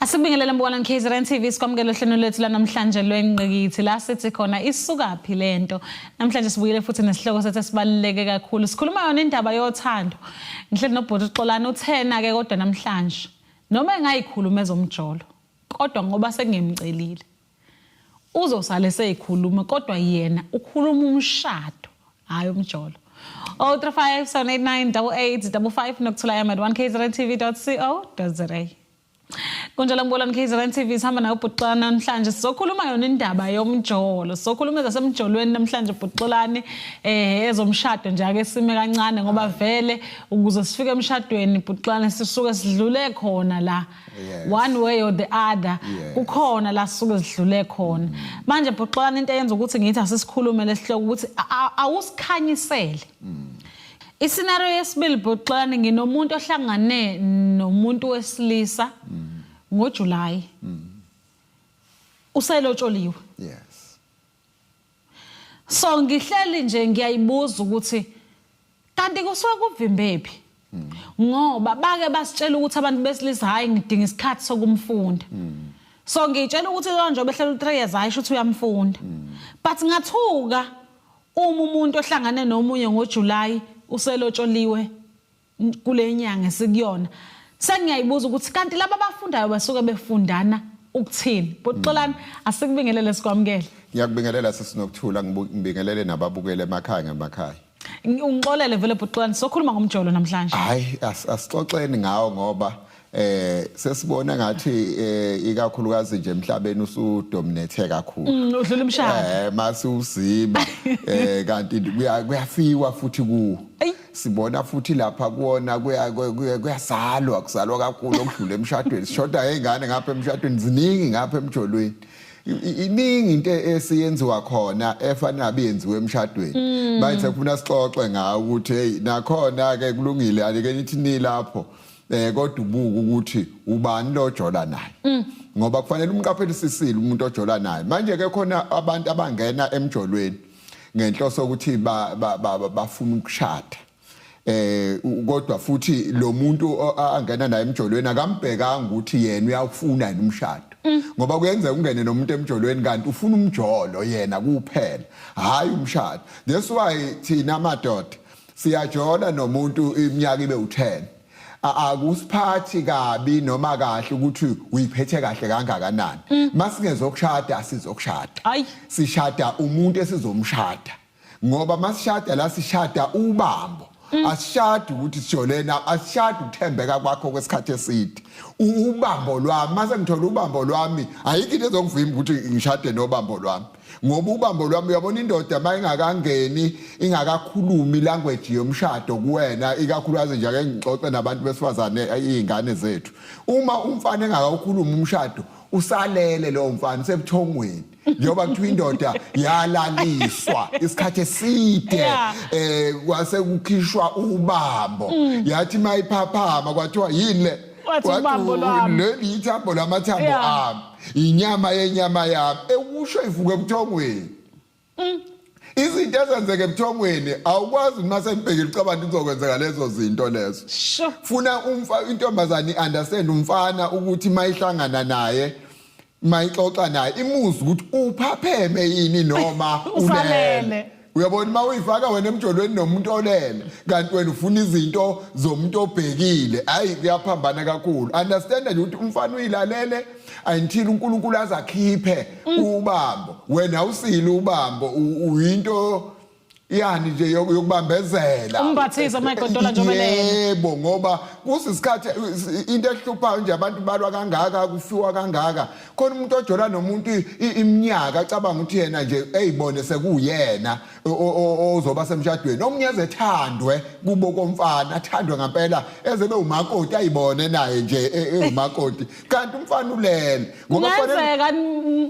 Asibingelela mbukana KZN TV sikwamukela uhlelo lethu lanamhlanje lwenqikithi la sithi khona isukaphi lento. Namhlanje sibuyele futhi nesihloko sethu esibaluleke kakhulu. Sikhuluma yona indaba yothando. Ngihleli nobhuti Xolani uthena ke kodwa namhlanje noma engayikhuluma ezomjolo kodwa ngoba sengimcelile uzosale seyikhuluma kodwa yena ukhuluma umshado hayi umjolo. 035789885 nokuthola yami at 1kzntv.co.za. Kunjalo mbukana KZN TV sihamba nayo ubhuti Xolani namhlanje sizokhuluma yona indaba yomjolo. Sizokhuluma ngasemjolweni namhlanje ubhuti Xolani ezomshado nje ake sime kancane ngoba vele ukuze sifike emshadweni ubhuti Xolani sisuke sidlule khona la. One way or the other kukhona la sisuke sidlule khona. Manje ubhuti Xolani into eyenza ukuthi ngithi asisikhulume lesihloko ukuthi awusikhanyisele. Iscenario yesibili ubhuti Xolani nginomuntu ohlangane nomuntu wesilisa ngoJuly. Uselotsholiwe. Yes. So ngihleli nje ngiyayibuza ukuthi kanti kusuke kuvimbephi? Ngoba bake basitshela ukuthi abantu besilisa hayi ngidinga isikhathi sokumfunda. So ngitshela ukuthi lonje behlela u3 years hayi ukuthi uyamfunda. But ngathuka uma umuntu ohlangane nomunye ngoJuly uselotsholiwe kule nyanga esikuyona sengiyayibuza ukuthi kanti laba abafundayo basuke befundana ukuthini bhuti Xolani asikubingelele sikwamukele. Ngiyakubingelela sesinokuthula ngibingelele nababukele emakhaya ngemakhaya. Ungixolele vele bhuti Xolani sokhuluma ngomjolo namhlanje. Hayi asixoxeni ngawo ngoba sesibona ngathi ikakhulukazi nje emhlabeni usudominate kakhulu. Udlula umshado. Mase uziba kanti kuyafiwa futhi ku. Sibona futhi lapha kuona kuyazalwa kuzalwa kakhulu okudlula emshadweni. Sishoda ngezingane ngapha emshadweni ziningi ngapha emjolweni. Iningi into esiyenziwa khona efanele abenziwe emshadweni. Bayithe kufuna sixoxe ngawo ukuthi hey nakhona ke kulungile alike nithi ni lapho kodwa ubuka ukuthi ubani lo jola naye. Ngoba kufanele umqapheli sisile umuntu ojola naye. Manje ke khona abantu abangena emjolweni ngenhloso ukuthi bafuna ukushada. Kodwa futhi lo muntu angena naye emjolweni akambhekanga ukuthi yena uyafuna yini umshado. Ngoba kuyenza ungene nomuntu emjolweni kanti ufuna umjolo yena kuphela hayi umshado. That's why thina amadoda siyajola nomuntu iminyaka ibe u10. Akusiphathi kabi noma kahle ukuthi uyiphethe kahle kangakanani. Masingezokushada asizokushada. Sishada umuntu esizomshada. Ngoba masishada la sishada ubambo. Asishada ukuthi sijolena, asishada ukuthembeka kwakho kwesikhathi eside. Ubambo lwami mase ngithola ubambo lwami ayikho into ezongivimba ukuthi ngishade nobambo lwami. Ngoba ubambo lwami uyabona indoda mayingakangeni ingakakhulumi language yomshado kuwena ikakhulukazi nje ake ngixoxe nabantu besifazane izingane zethu. Uma umfana engakakhuluma umshado usalele lo mfana sebuthongweni. Njoba kuthiwa indoda yalaliswa isikhathi eside kwase kukhishwa ubambo yathi mayiphaphama kwathiwa yini le ubambo lwami leli ithambo lamathambo ami inyama yenyama yami ekusho ivuke ebuthongweni. Izinto ezenzeke ebuthongweni awukwazi mase nibhekile ucabanga izokwenzeka lezo zinto lezo. Funa intombazane understand umfana ukuthi mayihlangana naye mayixoxa naye imuzi ukuthi uphapheme yini noma ulele. Uyabona mawuyifaka wena emjolweni nomuntu olele kanti wena ufuna izinto zomuntu obhekile hayi kuyaphambana kakhulu. Understand nje ukuthi umfana uyilalele until uNkulunkulu azakhiphe ubambo. Wena usile ubambo uyinto yani nje yokubambezela umbathiza mayigodola njomelele. Yebo ngoba kusisikhathi into ehluphayo nje abantu balwa kangaka kufiwa kangaka khona umuntu ojola nomuntu iminyaka acabanga ukuthi yena nje eyibone sekuyena ozoba semshadweni. Omunye ezethandwe kubo komfana athandwe ngempela ezebe umakoti ayibone naye nje umakoti kanti umfana ulele. Ngoba kuyenzeka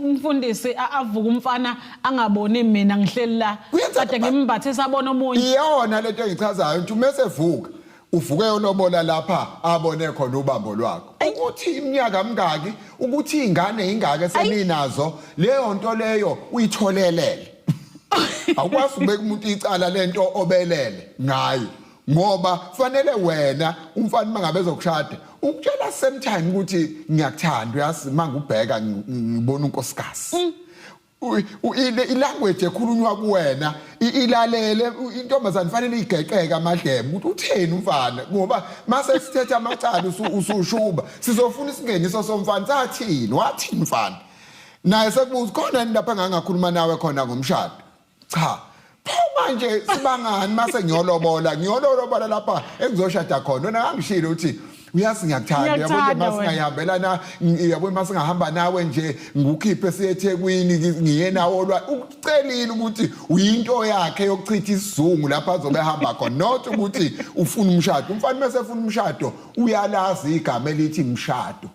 umfundisi avuka umfana angaboni mina ngihleli la kade ngimbathe sabona omunye. Iyona lento engichazayo ukuthi mesevuka uvuke yonobola lapha abone khona ubambo lwakho ukuthi iminyaka mingaki ukuthi ingane ingake seninazo leyo nto leyo uyitholelele. Awukwazi ubeka umuntu icala lento obelele ngayo ngoba fanele wena umfana mangabe ezokushada ukutshela same time ukuthi ngiyakuthanda uyazi mangubheka ngibona unkosikazi ilanguage ekhulunywa kuwena ilalele intombazane fanele igeqeke amadlebe ukuthi utheni umfana ngoba mase sithetha amacala usushuba sizofuna isingeniso somfana sathini wathini mfana naye sekubuza khona lapha ngangakhuluma nawe khona ngomshado cha manje sibangani mase ngiyolobola lapha engizoshada khona wena ngangishilo ukuthi uyazi ngiyakuthanda yabo nje masingayihambelana yabo masingahamba nawe nje ngukhiphe siyeThekwini ngiye nawo ukucelile ukuthi uyinto yakhe yokuchitha isizungu lapha azobe ehamba khona not ukuthi ufuna umshado umfana mase efuna umshado uyalazi igama elithi umshado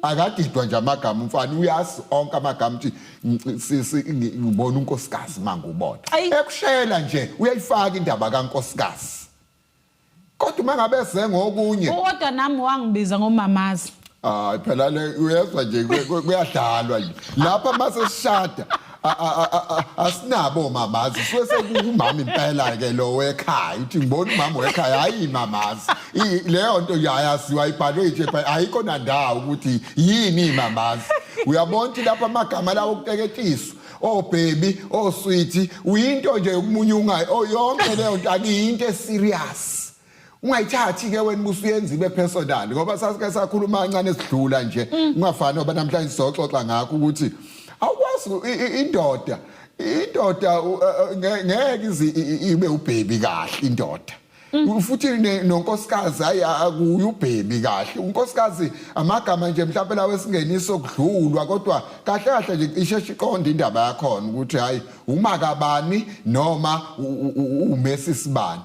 akadidwa nje amagama umfana uyazi onke amagama ukuthi ngibona unkosikazi mangubona ekushela nje uyayifaka indaba kankosikazi kodwa mangabe sengokunye kodwa nami wangibiza ngomamazi phela le uyezwa nje kuyadlalwa nje lapha mase sishada asinabo mamazi sekukumama impela ke lo wekhaya uthi ngibona umama wekhaya hayi mamazi leyo nto yayaziwa ibhalwe nje ayikho nandawo ukuthi yini mamazi uyabona lapha amagama lawo okuteketiswa oh baby oh sweetie uyinto nje ukumunyunga yonke leyo nto akuyinto eserious ungayithathi ke wena usuyenza ibe personal ngoba sasike sakhuluma kancane esidlula nje ungafani ngoba namhlanje sizoxoxa ngakho ukuthi awukwazi indoda ngeke ibe ubhebi kahle indoda futhi nonkosikazi hayi akuyi ubhebi kahle unkosikazi amagama nje mhlawumbe lawe singeniso kudlulwa kodwa kahle kahle nje isheshe iqonda indaba yakho ukuthi hayi umakabani noma uMessi sibani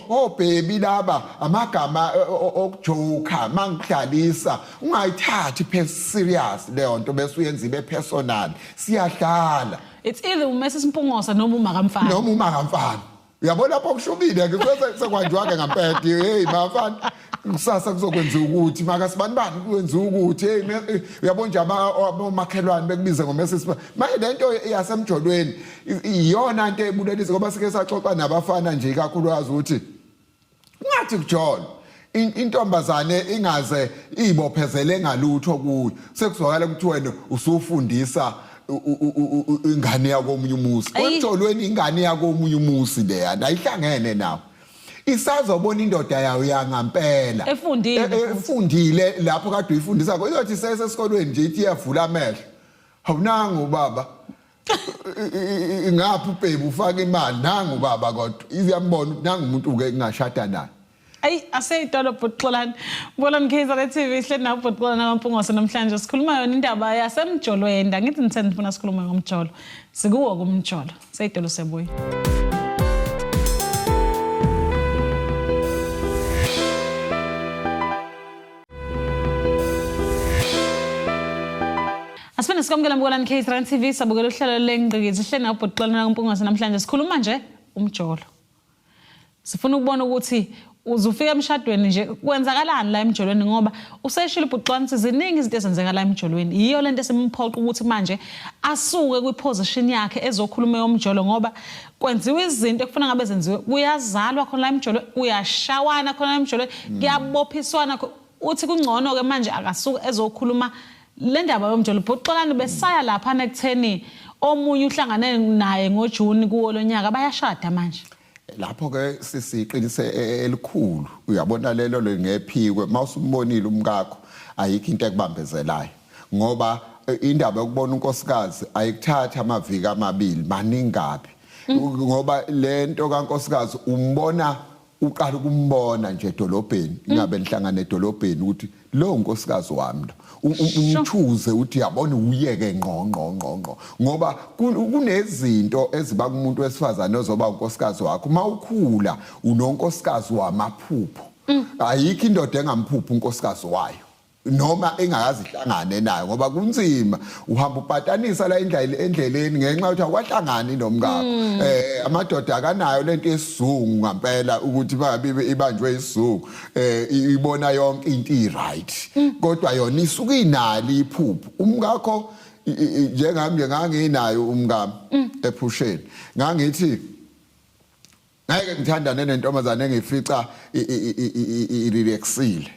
oh baby laba amagama okujoka mangidlalisa ungayithathi serious leyo nto bese uyenza ibe personal siyadlala it's either uMessi Simpungosa noma umakamfana uyabona lapho kushubile ke sekwanjwa ke ngampedi hey mafana kusasa kuzokwenza ukuthi maka sibani bani kwenza ukuthi hey uyabona nje abamakhelwane bekubiza ngoMessi manje lento yasemjolweni iyona into ebulelisa ngoba sike saxoxa nabafana nje kakhulukazi ukuthi ngathi kujona intombazane ingaze ibophezele ngalutho kuyo sekuzwakala ukuthi wena usufundisa ingane yakomunye umusi konjolweni ingane yakomunye umusi leya ayihlangene nawo isazobona indoda yayo yangampela efundile lapho kade uyifundisa iyothi sesesikolweni nje ithi iyavula amehlo awunanga ubaba ngapha ubhebi ufaka imali nanga ubaba kodwa iyambona nanga umuntu ke ngashada naye aseyitolo Bhuxolani Mbolani KZN TV sihleli nawo Bhuxolani kaMpungosa namhlanje sikhuluma yona indaba yasemjolweni ngithi ngithanda ufuna sikhuluma ngomjolo sikuwo kumjolo seyitolo sebuya Asifuna sikwamukela Mbolani KZN TV sabukela uhlelo lengqikithi sihleli nawo Bhuxolani kaMpungosa namhlanje sikhuluma nje umjolo sifuna ukubona ukuthi uzufika emshadweni nje kwenzakalani la emjolweni ngoba useshilo Bhuxolani ziningi izinto ezenzeka la emjolweni yiyo lento esimphoqa ukuthi manje asuke kwiposition yakhe ezokhuluma yomjolo ngoba kwenziwa izinto ekufuna ngabe zenziwe kuyazalwa khona la emjolweni kuyashawana khona la emjolweni kuyabophiswana uthi kungcono ke manje akasuka ezokhuluma le ndaba yomjolo Bhuxolani besaya lapha nekutheni omunye uhlangane naye ngoJuni kuwo lonyaka bayashada manje lapho ke sisiqinise elikhulu uyabona lelo ngephikwe mawusumbonile umkakho ayikho into ekubambezelayo ngoba indaba yokubona unkosikazi ayikuthatha amaviki amabili maningapi ngoba lento kankosikazi umbona uqala ukumbona nje edolobheni ingabe nihlangana edolobheni ukuthi lo unkosikazi wami lo umthuze uthi yabona uyeke ngqo ngoba kunezinto eziba kumuntu wesifazane ozoba unkosikazi wakho mawukhula unonkosikazi wamaphupho ayikho indoda engamphupha unkosikazi wayo noma engakazihlangane nayo ngoba kunzima uhamba upatanisa la endleleni ngenxa yokuthi awuhlangani nomkakho amadoda akanayo lento esizungu ngampela ukuthi babe ibanjwe isizungu ibona yonke into right kodwa yona isuka inali iphupho umkakho njengami nganginayo umkami ephusheni ngangithi ngeke ngithandane nentombazane engifica irelaxile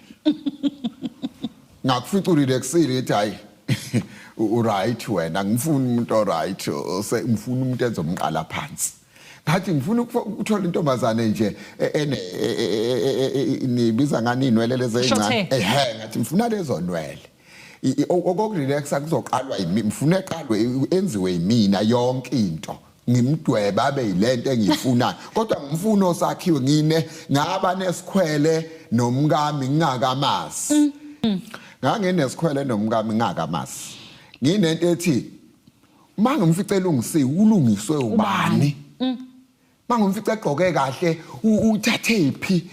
ngakufica urelaxile ethi hayi uright wena ngifuna umuntu oright ngifuna umuntu ezomqala phansi ngathi ngifuna ukuthola intombazane nje nibiza ngani inwele lezi ezincane ngathi ngifuna lezo nwele okokurelaxa kuzoqalwa yimi ngifuna eqalwe enziwe yimina yonke into ngimdweba abe yilento engiyifuna kodwa ngimfuna osakhiwe ngine ngaba nesikhwele nomkami ngingakamazi nganginesikhwele nomkami ngingakamazi nginento ethi mangimfice elungisiwe ulungiswe ubani mangimfice egqoke kahle uthathe iphi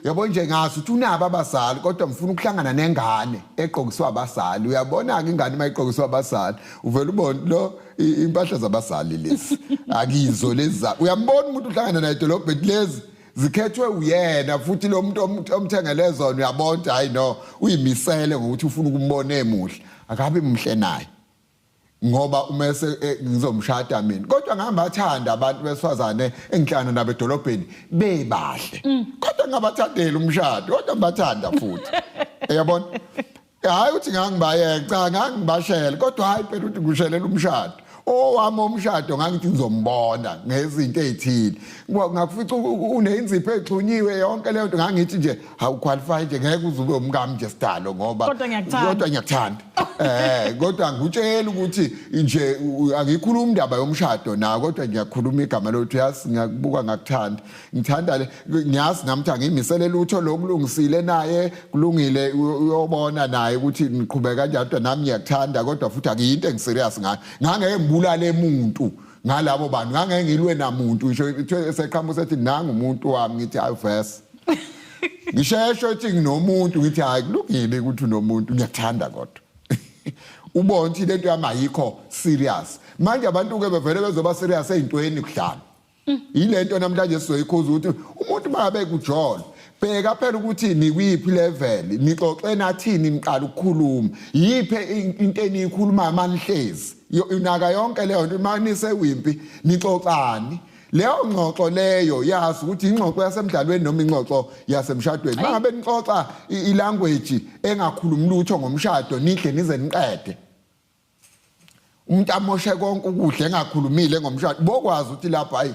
yabo nje ngazi uthi unaba abazali kodwa ngifuna ukuhlangana nengane egqokiswe abazali uyabona ke ingane mayigqokiswe abazali uvela ubone lo impahla zabazali lezi akizo lezi uyambona umuntu uhlangana naye edolobheni lezi zikhethwe uyena futhi lo muntu omthengele zona uyabona hayi no uyimisele ngokuthi ufuna ukumbona emuhle akabe mhle naye ngoba umese ngizomshada mina kodwa ngambathanda abantu besifazane engihlangana nabo edolobheni bebahle kodwa ngabathandela umshado kodwa ngibathanda futhi uyabona hayi uthi ngangibayeka cha ngangibashela kodwa hayi phela uthi ngushelela umshado owami umshado ngangithi ngizombona ngezinto ezithile ngakufica uneinzipho exhunyiwe yonke leyo nto ngangithi nje awuqualify nje ngeke uzube umkami nje sidalo ngoba kodwa ngiyakuthanda kodwa ngikutshela ukuthi nje angikhuluma indaba yomshado na kodwa ngiyakhuluma igama lokuthi yasi ngiyakubuka ngakuthanda ngithanda ngiyazi namtha ngimisele lutho lokulungisile naye kulungile uyobona naye ukuthi niqhubeka kanjani kodwa nami ngiyakuthanda kodwa futhi akuyinto engiserious ngayo ngangeke ngibulale umuntu ngalabo bantu ngangeke ngilwe namuntu ngisho eseqhamuka sethi nanga umuntu wami ngithi ayivese ngisheshe ethi nginomuntu ngithi hayi kulungile ukuthi unomuntu ngiyathanda kodwa ubona ukuthi lento yami ayikho serious manje abantu ke bevele bezoba serious ezintweni kudlala yilento namhlanje sizoyikhuza ukuthi umuntu mabe kujolo bheka phela ukuthi nikwiphi level nixoxe nathini niqala ukukhuluma yiphe into eniyikhuluma manihlezi unaka yonke leyo nto manise wimpi nixoxani leyo ngxoxo leyo yazi ukuthi ingxoxo yasemdlalweni noma ingxoxo yasemshadweni mangabe nixoxa ilanguage engakhulumi lutho ngomshado nihle nize niqede umuntu amoshe konke ukudla engakhulumile ngomshado bokwazi ukuthi lapha hayi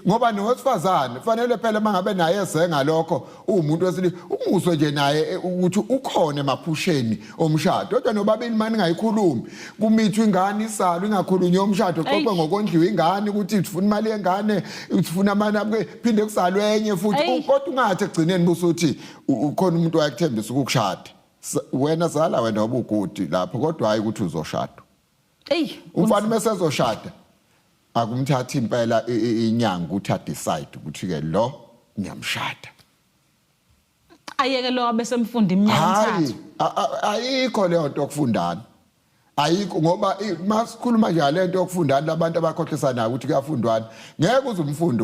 ngoba nowesifazane fanele phela mangabe naye ezenga lokho umuntu wesili umuswe nje naye ukuthi ukhona emaphusheni omshado kodwa nobabili manje ngayikhulumi kumithwa ingane isalo ingakhulunywa omshado xoxe ngokondliwa ingane ukuthi ufuna imali yengane ufuna amana phinde kusalwenye futhi kodwa ungathi egcineni busuthi ukhona umuntu wayakuthembisa ukukushada wena zala wena obugudi lapho kodwa hayi ukuthi uzoshada umfana mesezoshada akumthathi impela inyanga ukuthi decide ukuthi ke lo ngiyamshada ayeke lo abesemfunda iminyaka emithathu ayikho leyo nto okufundana ayikho ngoba masikhuluma nje lento yokufundana labantu abakhohlisana ukuthi kuyafundwana ngeke uzumfunda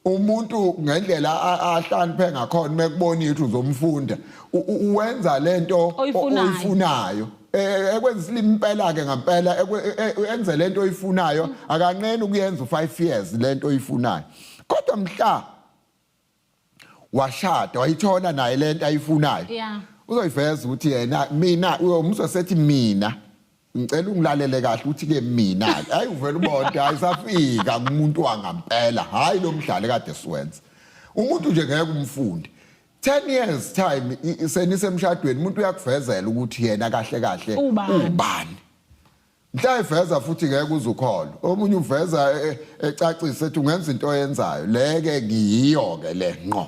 umuntu ngendlela ahlaniphe ngakhona mekubona ukuthi uzomfunda uwenza lento oyifunayo ekwenza isilimi impela ke ngempela enze lento oyifunayo akanqeni ukuyenza u5 years lento oyifunayo kodwa mhla washada wayithola naye lento ayifunayo uzoyiveza ukuthi yena mina umzwe sethi mina ngicela ungilalele kahle ukuthi ke mina hayi uvela ubonke ayisafika kumuntu wangempela hayi lo mdlalo kade siwenza umuntu nje ngeke umfunde 10 years time senisemshadweni umuntu uyakuvezela ukuthi yena kahle kahle ubani mhla iveza futhi ngeke uzukholwa omunye uveza ecacisa ethi ungenza into oyenzayo leke ngiyiyo ke le ngqo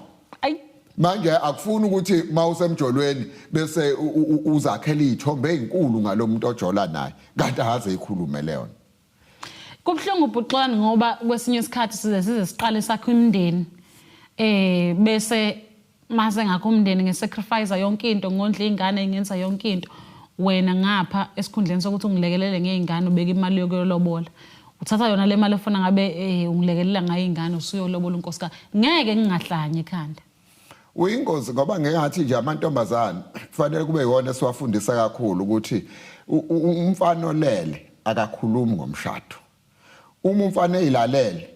manje akufuni ukuthi mawusemjolweni bese uzakhela izithombe ezinkulu ngalomuntu ojola naye kanti ahaze ikhulume leyo kubhlungu ubhuxwana ngoba kwesinye isikhathi size siqale sakho imndeni bese mase ngakho umndeni ngesacrifice yonke into ngondla ingane ngenza yonke into wena ngapha esikhundleni sokuthi ungilekelele ngeingane ubeka imali yokuyolobola uthatha yona le mali ufuna ngabe ungilekelela ngayo ingane usuyolobola unkosikazi ngeke ngingahlanye ekhanda uyingozi ngoba ngengathi nje amantombazane kufanele kube yona esiwafundisa kakhulu ukuthi umfana olele akakhulumi ngomshado umfana eyilalele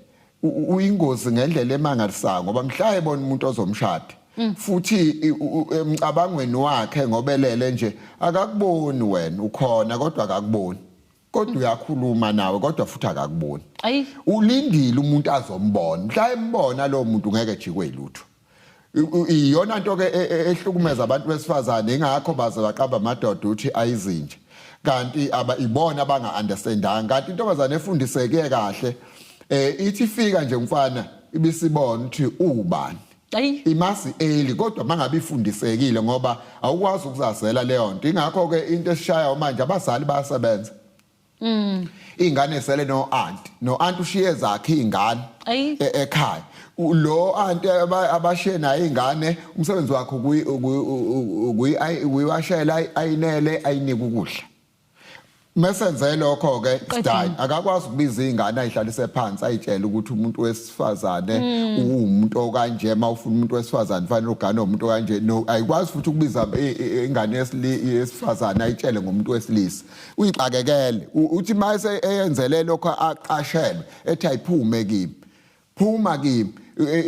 uyingozi ngendlela emangalisayo ngoba mhla ebona umuntu ozomshada futhi emcabangweni wakhe ngobelele nje akakuboni wena ukhona kodwa akakuboni kodwa uyakhuluma nawe kodwa futhi akakuboni ulindile umuntu azombona mhla embona lo muntu ngeke jikwe ilutho iyona nto ke ehlukumeza abantu besifazane ingakho baze baqaba amadoda uthi ayizinje kanti ibona abanga understandanga kanti intombazane efundiseke kahle ithi fika nje umfana ibisibona ukuthi ubani imasi eli kodwa mangabe ifundisekile ngoba awukwazi ukuzazela leyo nto ingakho ke into esishaya manje abazali bayasebenza ingane sele no aunt ushiye zakhe izingane ekhaya lo aunt abashiye naye izingane umsebenzi wakhe ukuyiwashela ayinele ayinika ukudla mesenze lokho ke style akakwazi ukubiza izingane ayihlalise phansi ayitshela ukuthi umuntu wesifazane umuntu okanje mawufuna umuntu wesifazane fanele ugane umuntu kanje no ayikwazi futhi ukubiza ingane yesifazane ayitshele ngomuntu wesilisa uyixakekele uthi mayise eyenzele lokho aqashelwe ethi ayiphume kimi phuma kimi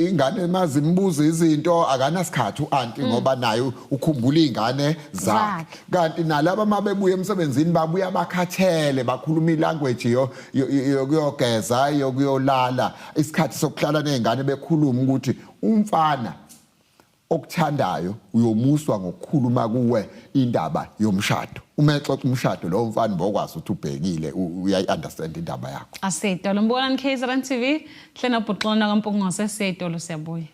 ingane mazimbuza izinto akanasikhathi uanti ngoba nayo ukhumbula izingane zakhe kanti nalabo mabebuya emsebenzini babuya bakhathele bakhuluma ilanguage yokuyogeza yokuyolala isikhathi sokuhlala nezingane bekhuluma ukuthi umfana okuthandayo uyomuswa ngokukhuluma kuwe indaba yomshado uma exoxa umshado lo mfana bokwazi ukuthi ubhekile uyayi-understand indaba yakho Asiyitolo mbonani KZN TV hlena Bhuxolana kaMpungose siyitolo siyabuya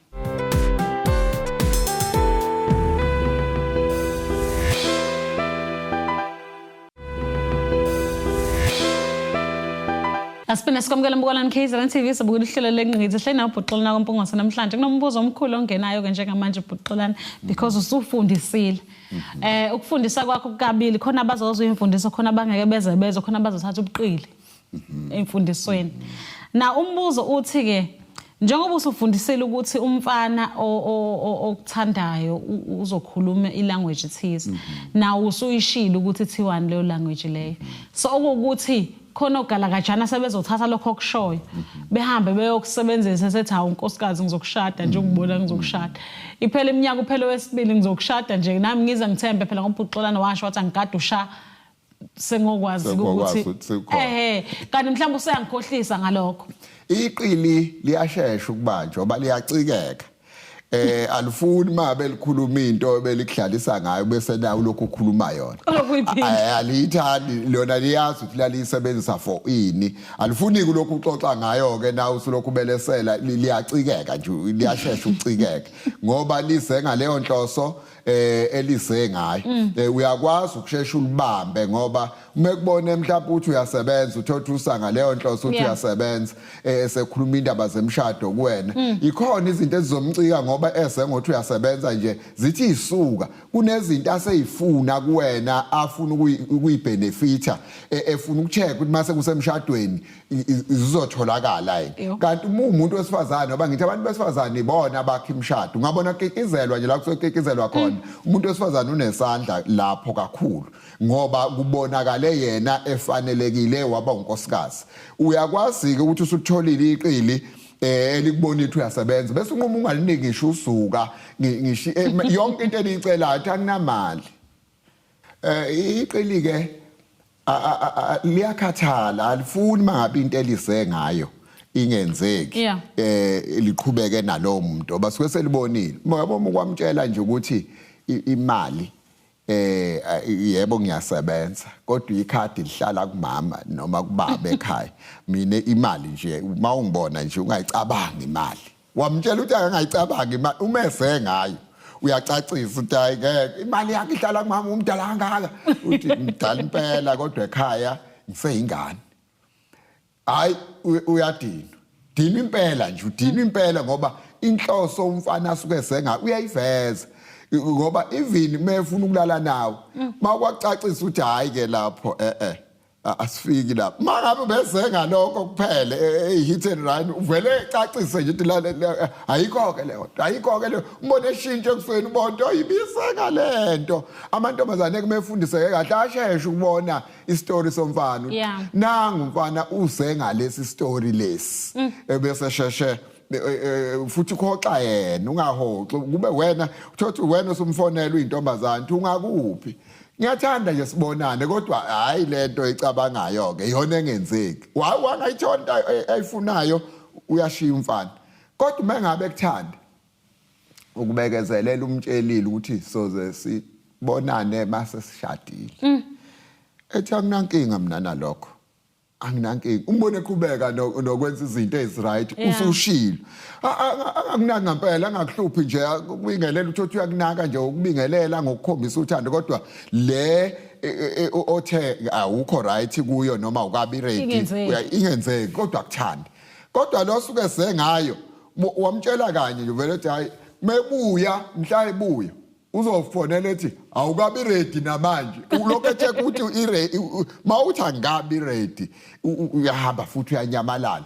Asipina sikwamukela mbonani KZN TV sibuka ihlelo lenqinithi hlena Bhuxolana kaMpungose namhlanje kunombuzo omkhulu ongenayo ke njengamanje Bhuxolana because usufundisile ukufundisa kwakho kukabili khona abazozwa imfundiso khona abangeke beze khona abazothatha ubuqili emfundisweni na umbuzo uthi ke njengoba usufundisile ukuthi umfana okuthandayo uzokhuluma ilanguage ethize na usuyishilo ukuthi ithiwani leyo language leyo so okuthi khona ogalakajana sebezothatha lokho okushoyo behambe beyokusebenzisa sethi hawu unkosikazi ngizokushada nje ukubona ngizokushada iphela iminyaka uphele wesibili ngizokushada nje nami ngize ngithembe phela ngoBhuxolana washo wathi angikade usha sengokwazi ukuthi kanti mhlawumbe useyangikhohlisa ngalokho iqili liyashesha ukubanjwa ngoba liyacikeka alifuni mabe likhuluma into belikudlalisa ngayo bese nawo lokho ukhuluma yona aliyithandi lona liyazi ukuthi lalisebenzisa for ini alifuni kulokho uxoxa ngayo ke nawo usulokhu belesela liyacikeka nje liyashesha ukucikeka ngoba lise ngaleyo nhloso elise ngayo uyakwazi ukushesha ulibambe ngoba uma kubone mhlawumbe uthi uyasebenza uthothi usanga leyo nhloso uthi uyasebenza esekhuluma indaba zemshado kuwena ikhona izinto ezizomcika ngoba esengothi uyasebenza nje zithi isuka kunezinto aseyifuna kuwena afuna ukuyibenefita efuna ukucheck ukuthi mase kusemshadweni izotholakala yini kanti umuntu wesifazane ngoba ngithi abantu besifazane ibona abakhe imshado ungabona kekezelwa nje la kusokekezelwa khona umuntu wesifazane unesandla lapho kakhulu ngoba kubonakala yena efanelekile waba unkosikazi uyakwazi ukuthi usutholile iqili elikubona ukuthi uyasebenza bese unquma ungaliniki ngisho usuka ngisho yonke into eliyicela athi akunamali iqili ke liyakhathala alifuni mangabe into elise ngayo ingenzeki liqhubeke nalowo muntu basuke selibonile ngoba ukwamtshela nje ukuthi imali yebo ngiyasebenza kodwa ikhadi lihlala kumama noma kubaba ekhaya mina imali nje uma ungibona nje ungayicabanga imali wamtshela ukuthi angayicabanga imali umese ngayo uyacacisa ukuthi hayi ngeke imali yakhe ihlala kumama umdala kangaka uthi mdala impela kodwa ekhaya ngiseyingane hayi dina impela nje udina impela ngoba inhloso umfana asuke senga uyayiveza ngoba even mefuna ukulala nawe makwacacisa ukuthi hayi ke lapho asifiki lapha mangabe bese ngalokho kuphele hit and run uvele ecacise nje ukuthi ayikho ke leyo umbone eshintshe kuseni ubonto ibiseka lento amantombazane kumefundiseke kahle asheshe ukubona istory somfana nangu umfana uze ngalesi story lesi ebese sheshe futhi ukhoxa yena ungahoxi kube wena uthothi wena usumfonela uyintombazane ungakuphi ngiyathanda nje sibonane kodwa hayi lento ecabangayo ke yona engenzeki wangayithonta ayifunayo uyashiya umfana kodwa mengabe kuthanda ukubekezelela umtshelile ukuthi soze sibonane mase sishadile ethi anginankinga mina nalokho anginankinga umbone eqhubeka nokwenza izinto eziright usushilo angakunaka ngempela angakuhluphi nje kubingelela uthi uyakunaka nje ukubingelela ngokukhombisa uthando kodwa le othe awukho right kuyo noma ukabi ready ingenzeki kodwa akuthandi kodwa lo suke sengayo wamtshela kanye nje vele ethi hayi mebuya mhla ebuya uzofonela ethi awukabi ready namanje ulokho ethe ukuthi mawuthi angabi ready uyahamba futhi uyanyamalala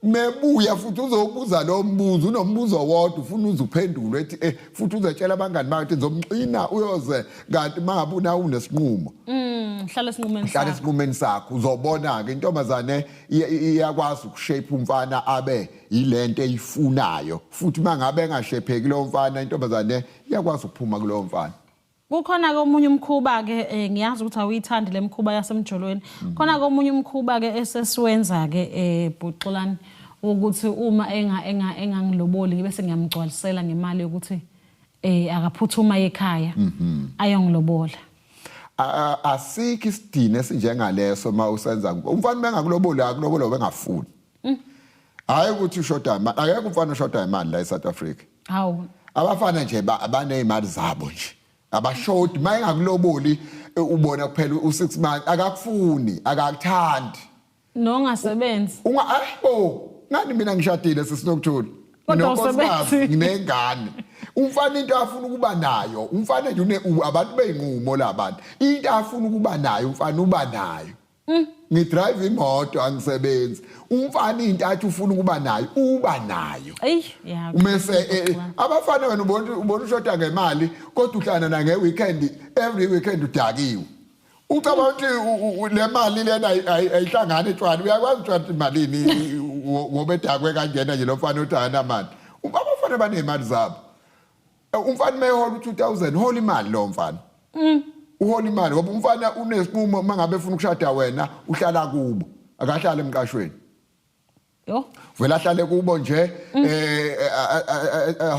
mebuya futhi uzobuza lo mbuzo unombuzo wodwa ufuna uzuphendule ethi futhi uzotshela abangani bakhe ngizomxina uyoze kanti mangabuna unesinqumo hlala esinqumeni sakho uzobona ke intombazane iyakwazi ukushape umfana abe yilento eyifunayo futhi mangabe engashepheki lo mfana intombazane iyakwazi ukuphuma kulo mfana kukhona ke omunye umkhuba ke ngiyazi ukuthi awuyithandi lemkhuba yasemjolweni khona ke omunye umkhuba ke esesiwenza ke Bhuxulani ukuthi uma engangiloboli ngibe sengiyamgcwalisela ngemali yokuthi akaphuthuma ekhaya ayongilobola asikho isidine esinjengaleso mawusenza umfana bengakuloboli akulobola bengafuni hayi ukuthi ushoda imali akekho umfana ushoda imali la eSouth Africa hawu abafana nje abanezimali zabo nje abashoti mayengakuloboli ubona kuphela u6 months akakufuni akakuthandi nongasebenzi ngani mina ngishadile sisinokuthula nginengane umfana into afuna ukuba nayo umfana nje abantu beyinqumo labantu into afuna ukuba nayo umfana uba nayo ngidrive imoto angisebenzi umfana into athi ufuna ukuba nayo uba nayo umese abafana wena ubona ushoda ngemali kodwa uhlana na ngeweekend every weekend udakiwe ucabanga ukuthi le mali lena ayihlangane etshwala uyakwazi ukuthi imalini ngoba edakwe kanjena nje lo mfana uthana manje abafana banemali zabo umfana mehola u2000 hola imali lo mfana uhola imali ngoba umfana unesinqumo mangabe ufuna ukushada wena uhlala kubo akahlala emqashweni vela hlale kubo nje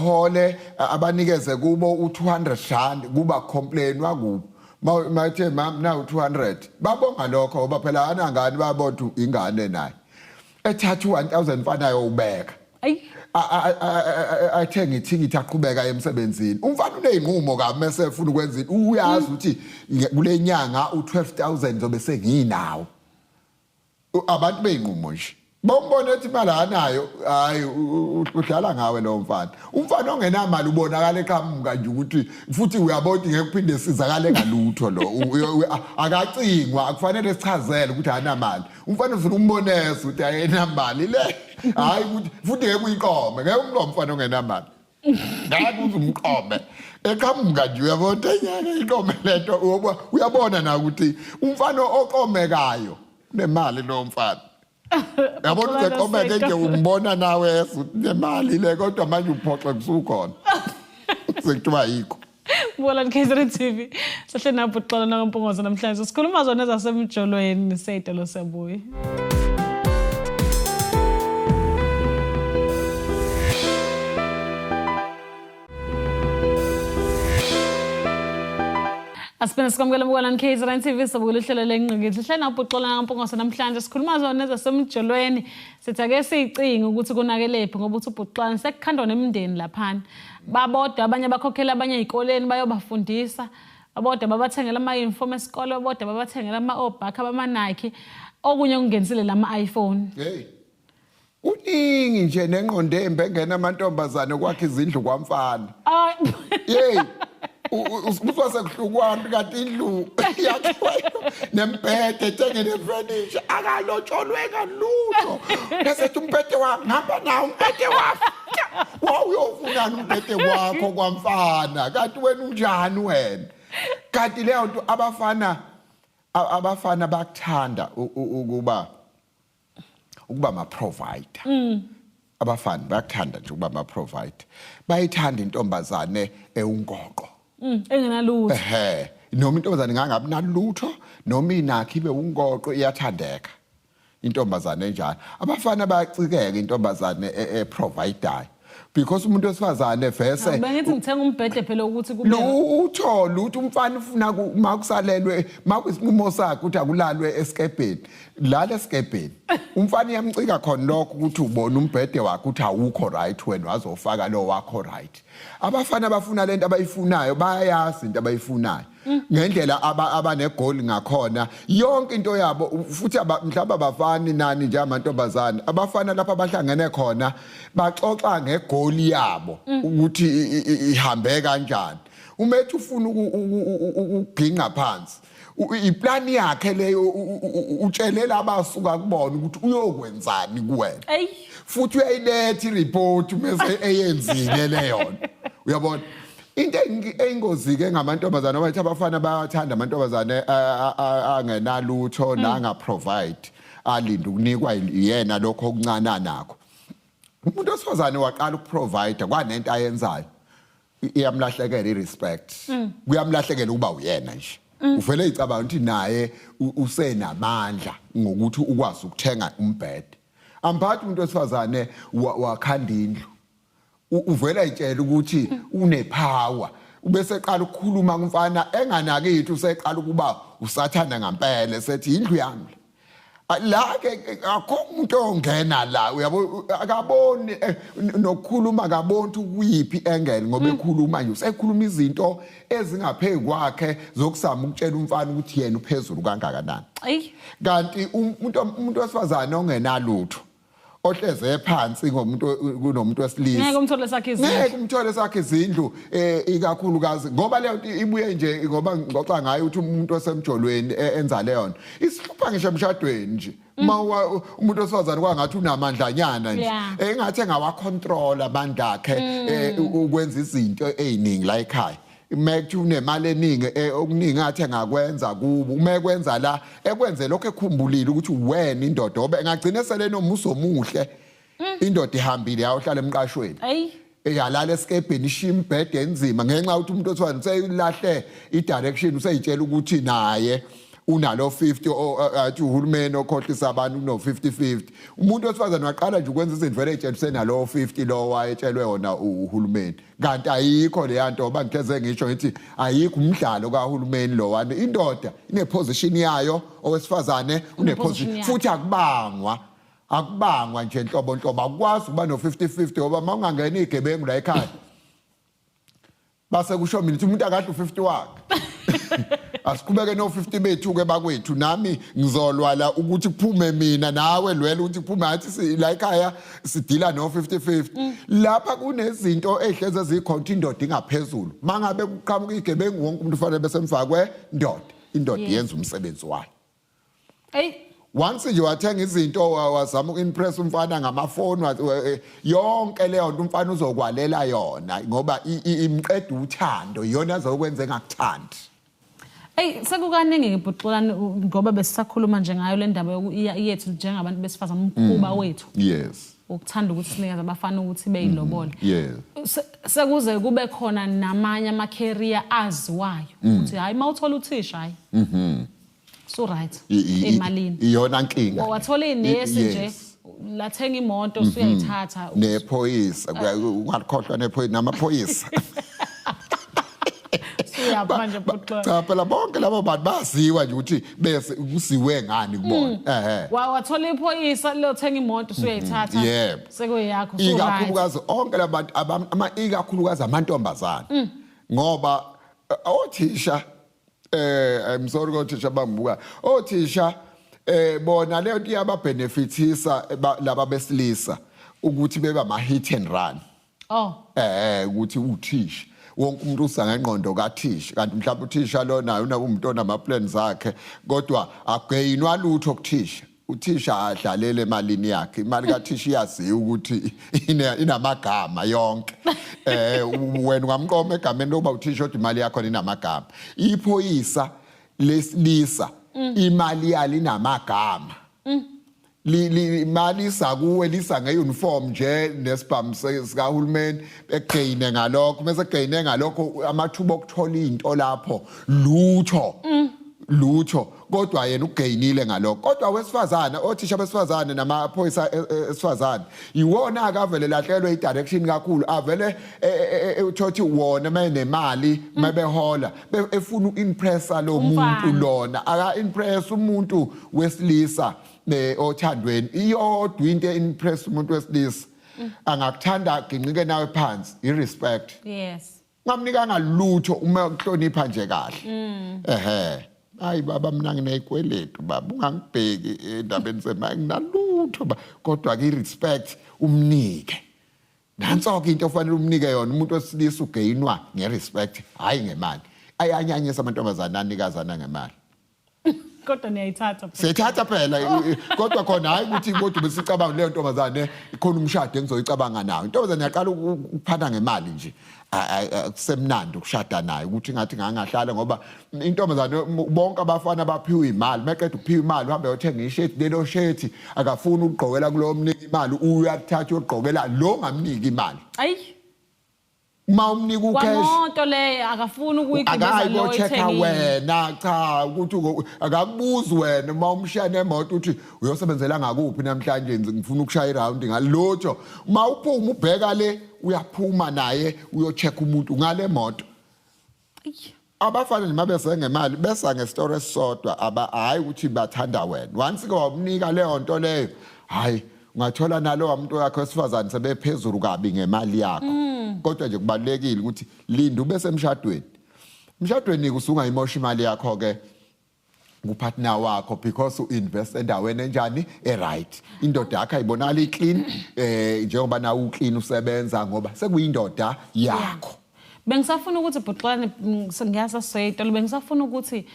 hole abanikeze kubo u200 rand kuba complain wakubo mathe mam now 200 babonga lokho ngoba phela anangani babothu ingane naye ethatha 1000 mfana ubeka athenga ithikithi aqhubeka emsebenzini umfana uneyinqumo ka mase ufuna ukwenza uyazi ukuthi kule nyanga u12000 zobe senginawo abantu beyinqumo nje bombona ethi imali anayo hayi udlala ngawe lo mfana umfana ongenamali ubonakala eqhamuka nje ukuthi futhi uyabona ngeke kuphinde sizakale ngalutho lo akacingwa akufanele sichazele ukuthi anamali umfana ufuna umbonesa ukuthi ayenamali le hayi ukuthi futhi ngeke uyiqome ngeke umfana ongenamali ngathi uzumqome eqhamuka nje uyabona enyanga iqome lento uyabona na ukuthi umfana oqomekayo nemali lo mfana yabona uzeqomeke nje umbona nawe nemali le kodwa manje uphoxe kusukhona sekuthiwa yikho Bhuxulani KZN TV sahle naBhuxulani ngaMpongozo namhlanje sikhuluma zona zasemjolweni Seyitelo Siyabuya Asipena sikwamukela Bhuxulani KZN TV sobukela ihlelo lenqingithi hle naBhuxulani ngaMpongozo namhlanje sikhuluma zona zasemjolweni sithi ake siyicinge ukuthi kunakelephi ngoba uthi uBhuxulani sekukhandwa nemindeni laphana babodwa abanye bakhokhela abanye ezikoleni bayobafundisa babodwa babathengela ama-uniform esikole babodwa babathengela ama-obhakha bama-Nike okunye kungenisile lama-iPhone uningi nje nenqondo embi engena amantombazane kwakhe izindlu kwamfana usibuswa sekuhlukwana kanti indlu yakhiwa nembhede ethenge nefurniture akalotsholwe ngalutho bese umbhede ngihamba nawo umbhede wakho wawuyofunana umbhede wakho kwamfana kanti wena unjani wena kanti leyo nto abafana bakuthanda ukuba ama provider abafana bayakuthanda nje ukuba ama provider bayithanda intombazane ewungoqo engenalutho noma intombazane ngangabi nalutho noma inakho ibe ungoqo iyathandeka intombazane enjalo abafana bayacikeka intombazane eprovider because umuntu wesifazane vese bengithi ngithenga umbhede phela ukuthi kube lutho umfana ufuna makusalelwe makusinqumo sakhe ukuthi akulalwe esikebheni lala esikebheni umfana iyamcika khona lokho ukuthi ubona umbhede wakhe ukuthi awukho right wena wazofaka lo wakho right abafana bafuna lento abayifunayo bayayazi into abayifunayo ngendlela abanegoli ngakhona yonke into yabo futhi mhlawumbe abafani nani nje amantombazane abafana lapha abahlangene khona baxoxa ngegoli yabo ukuthi ihambe kanjani umethi ufuna ukuginqa phansi iplan yakhe leyo utshelela abasuka kubona ukuthi uyokwenzani kuwena futhi uyayiletha ireport mase eyenzile leyo uyabona into eyingozi ke ngamantombazane abathi abafana bayathanda amantombazane angenalutho nanga provide alinda ukunikwa yena lokho okuncane nakho umuntu osifazane waqala ukuprovide kwanento ayenzayo iyamlahlekela irespect kuyamlahlekela ukuba uyena nje uvele icabanga ukuthi naye usenamandla ngokuthi ukwazi ukuthenga umbhede amphathi umuntu osifazane wakhanda indlu uvela itshela ukuthi unepower ubese eqala ukukhuluma kumfana enganakithu useqala ukuba usathanda ngempela sethi indlu yami la ke akho umuntu ongena la uyabo akaboni nokukhuluma akaboni ukuyiphi engene ngoba ekhuluma nje usekhuluma izinto ezingaphezulu kwakhe zokusama ukutshela umfana ukuthi yena uphezulu kangakanani kanti umuntu wesifazane ongenalutho ohleze phansi ngomuntu kunomuntu wesilisa ngeke umthole sakhe izindlu ngeke umthole sakhe izindlu ikakhulukazi ngoba leyo nto ibuye nje ngoba ngoxa ngayo ukuthi umuntu osemjolweni enza leyo nto isihlupha ngisho emshadweni nje umuntu osifazane kwangathi unamandlanyana nje engathi engawacontrol amandla akhe ukwenza izinto eziningi la ekhaya mekuthi unemali eningi okuningi athi engakwenza kubo uma ekwenza la ekwenze lokho ekhumbulile ukuthi wena indoda obe engagcina sele nomuso omuhle indoda ihambile yayohlala emqashweni eyalala esikebheni ishiya imbhede enzima ngenxa ukuthi umuntu osifazane useyilahle idirection useyitshela ukuthi naye unalo 50 athi uhulumeni okhohlisa abantu no 50-50 umuntu osifazane waqala nje ukwenza izinto vele etshelisene nalo 50 lo wayetshelwe yona uhulumeni kanti ayikho le yanto bangihleze ngisho ngithi ayikho umdlalo kahulumeni lo wane indoda ineposition yayo owesifazane uneposition futhi akubangwa nje inhlobo akwazi ukuba no 50-50 ngoba mawungangena igebengu la ekhaya base kusho mina ukuthi umuntu akadla u50 wakhe asiqhubeke no50 bethu ke bakwethu nami ngizolwala ukuthi kuphume mina nawe lwela ukuthi kuphume athi la ekhaya sidila no50-50 lapha kunezinto ehleze zikhonto indoda ingaphezulu mangabe kuqhamuka igebengu wonke umuntu ufanele besemfakwe indoda yenza umsebenzi wayo once nje wathenga izinto wazama ukuimpress umfana ngamafoni yonke leyo nto umfana uzokwalela yona ngoba imqeda uthando iyona azokwenza engakuthandi sekukaningi ngibhuxulana ngoba besisakhuluma nje ngayo le ndaba yethu njengabantu besifazana umkhuba wethu yes ukuthanda ukuthi sinikeze abafana ukuthi beyilobole yes sekuze kube khona namanye ama-career aziwayo ukuthi hayi mawuthola uthisha hayi so right emalini iyona nkinga wathola inesi nje lathenga imoto usuyayithatha nephoyisa ungakhohlwa nephoyisa namaphoyisa manje cha phela bonke labo bantu baziwa nje ukuthi bese kusiwe ngani kubona wathola iphoyisa lothenga imoto usuyayithatha sekuyakho so ikakhulukazi onke labantu ikakhulukazi amantombazana ngoba othisha I'm sorry othisha bangibuka othisha bona leyo nto iyababhenefithisa laba besilisa ukuthi beba ma hit and run ukuthi uthisha wonke umuntu usangengqondo kaThisha kanti mhlawumbe uThisha lona umuntu onama plans akhe kodwa ageyinwa lutho kuThisha uThisha adlalele emalini yakhe imali kaThisha iyaziwa ukuthi inamagama yonke wena ungamqoma egameni lokuba uThisha ukuthi imali yakho inamagama iphoyisa lesilisa imali yali namagama imali sakuwe lisa ngeuniform nje nesibhamu sikahulumeni egeyine ngalokho mase egeyine ngalokho amathuba okuthola into lapho lutho kodwa yena ugeyinile ngalokho kodwa wesifazana othisha besifazane namaphoyisa esifazane iwona akavele lahlelwe idirection kakhulu avele uthothi wona mayenemali mabehola efuna uimpressa lo muntu lona aka impress umuntu wesilisa othandweni iyodwa into impress umuntu wesilisa angakuthanda ginqike nawe phansi irespect ngamnika ngalutho uma ukuhlonipha nje kahle hayi baba mina ngineyikweletu baba ungangibheki endabeni zemali nginalutho kodwa ke respect umnike nanso ke into ofanele umnike yona umuntu wesilisa ugeyinwa ngerespect hayi ngemali ayanyanyisa amantombazana anikazana ngemali kodwa niyayithatha sithatha phela kodwa khona hayi ukuthi kodwa besicabanga leyo ntombazane ikhona umshado engizoyicabanga nawo intombazane yaqala ukuphana ngemali nje akusemnandi ukushada naye ukuthi ngathi ngangahlala ngoba intombazane bonke abafana baphiwe imali maqeda ukuphiwa imali uhambe uyothenga ishirt lelo shirt akafuni ukugqokela kulo mniki imali uyathatha uyogqokela lo ngamniki imali uma umnika ucash kwamonto le akafuni ukuyigibeza lo ithengile wena cha ukuthi akakubuzi wena uma umshaya emoto uthi uyosebenzela ngakuphi namhlanje ngifuna ukushaya iround ngalotho uma uphuma ubheka le uyaphuma naye uyocheck umuntu ngale moto abafana nemabe ngemali besa ngestory esodwa hayi ukuthi bathanda wena once ke wamnika leyo nto leyo hayi ungathola nalo umuntu yakhe wesifazane sebephezulu kabi ngemali yakho kodwa nje kubalekile ukuthi linda ube semshadweni kusungayimosha imali yakho ke kupartner wakho because uinvest endaweni enjani right indoda yakhe ayibonala iclean njengoba na uclean usebenza ngoba sekuyindoda yakho bengisafuna ukuthi Bhutlwane ngiyasa seyitolo bengisafuna ukuthi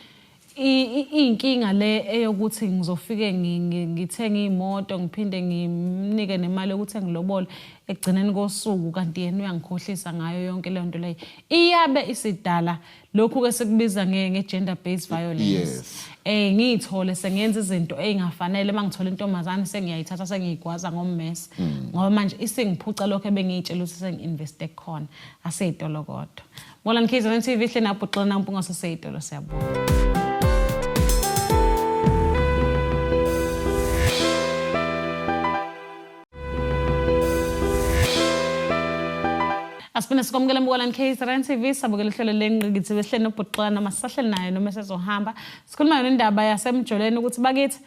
inkinga le eyokuthi ngizofike ngithenga imoto ngiphinde ngimnike nemali yokuthi ngilobole egcineni kosuku kanti yena uyangikhohlisa ngayo yonke leyo nto leyo iyabe isidala lokhu ke sekubiza ngegender based violence ngiyithole sengenza izinto ezingafanele mangithola intombazane sengiyayithatha sengiyigwaza ngommese ngoba manje isengiphuca lokho ebengiyitshela ukuthi sengiinvest ekhona aseyitolo kodwa Molani KZN TV hle na Bhutlwane nampunga seseyitolo siyabona Asibona sikwamukela Molani KZN TV sabukela ihlelo lengiqithi behleli noBhutlwane masahleli naye noma sezohamba sikhuluma yona indaba yasemjolweni ukuthi bakithi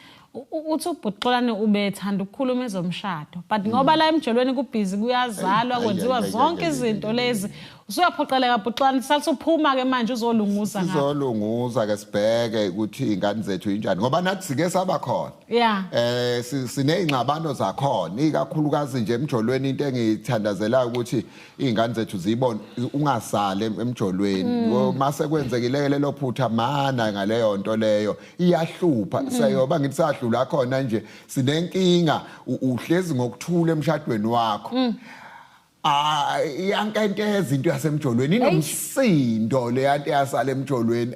uthi uBhutlwane ubethanda ukukhuluma ezomshado but ngoba la emjolweni kubhizi kuyazalwa kwenziwa zonke izinto lezi usuyaphoqeleka Bhutlwane sasuphuma ke manje uzolunguza ngapha sizolunguza ke sibheke ukuthi ingane zethu injani ngoba nathi sike saba khona sinezingxabano zakhona ikakhulukazi nje emjolweni into engithandazela ukuthi ingane zethu zibone ungasale emjolweni mase kwenzekile lelo phutha mana ngaleyo nto leyo iyahlupha sayoba ngithi sahlula khona nje sinenkinga uhlezi ngokuthula emshadweni wakho iyankenteza into yasemjolweni inomsindo le yanto yasala emjolweni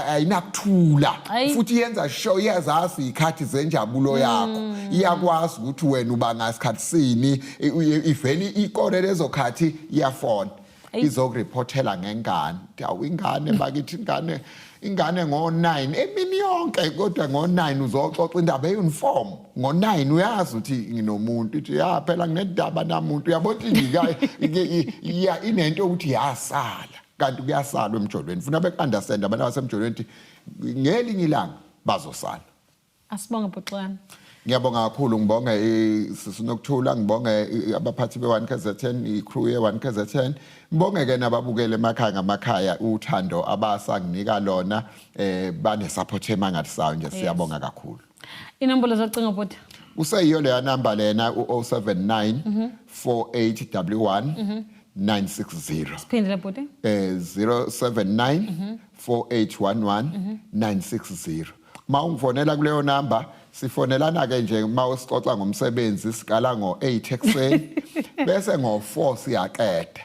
ayinakuthula futhi yenza show iyazazi ikhathi zenjabulo yakho iyakwazi ukuthi wena uba ngasikhathi sini iveli ikore lezokhathi iyafona izokureportela ngengane awingane bakithi ingane ngo9 emini yonke kodwa ngo9 uzoxoxa indaba yeuniform ngo9 uyazi ukuthi nginomuntu uthi phela nginedaba namuntu uyabona ingika inento ukuthi yasala kanti kuyasala emjolweni funa bekunderstand abantu abasemjolweni ukuthi ngelinye ilanga bazosala asibonga Bhutlwane ngiyabonga kakhulu ngibonga sinokuthula ngibonga abaphathi be1KZN icrew ye1KZN ngibonge ke nababukele emakhaya ngamakhaya uthando abasanginika lona bane support emangathi sawo nje siyabonga kakhulu inombolo zocingo bhuti useyiyo le number lena u079 4811 960. Phindile bhuti. 079 4811 960. Mawungifonela kuleyo number sifonelana ke nje mawusixoxa ngomsebenzi sikala ngo8 ekseni bese ngo4 siyaqeda.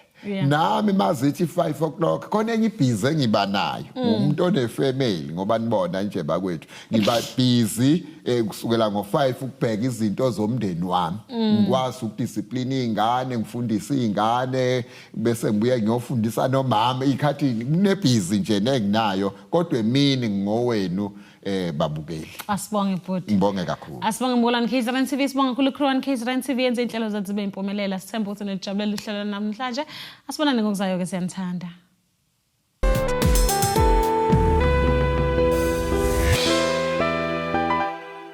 Nami mazithi 5 o'clock khona enye ibhizi engiba nayo umuntu onefamily ngoba nibona nje bakwethu ngiba busy kusukela ngo5 ukubheka izinto zomndeni wami ngikwazi ukudiscipline izingane ngifundisa izingane bese ngibuye ngiyofundisa nomama ikhathi kunebhizi nje nenginayo kodwa emini ngowenu babukeli. Asibonge bhuti. Ngibonge kakhulu. Asibonge Mbulane KZN TV, sibonge kakhulu Crown KZN TV yenze inhlelo zethu zibe impumelelo. Sithemba ukuthi nijabulela ihlelo namhlanje. Asibonane ngokuzayo ke siyanthanda.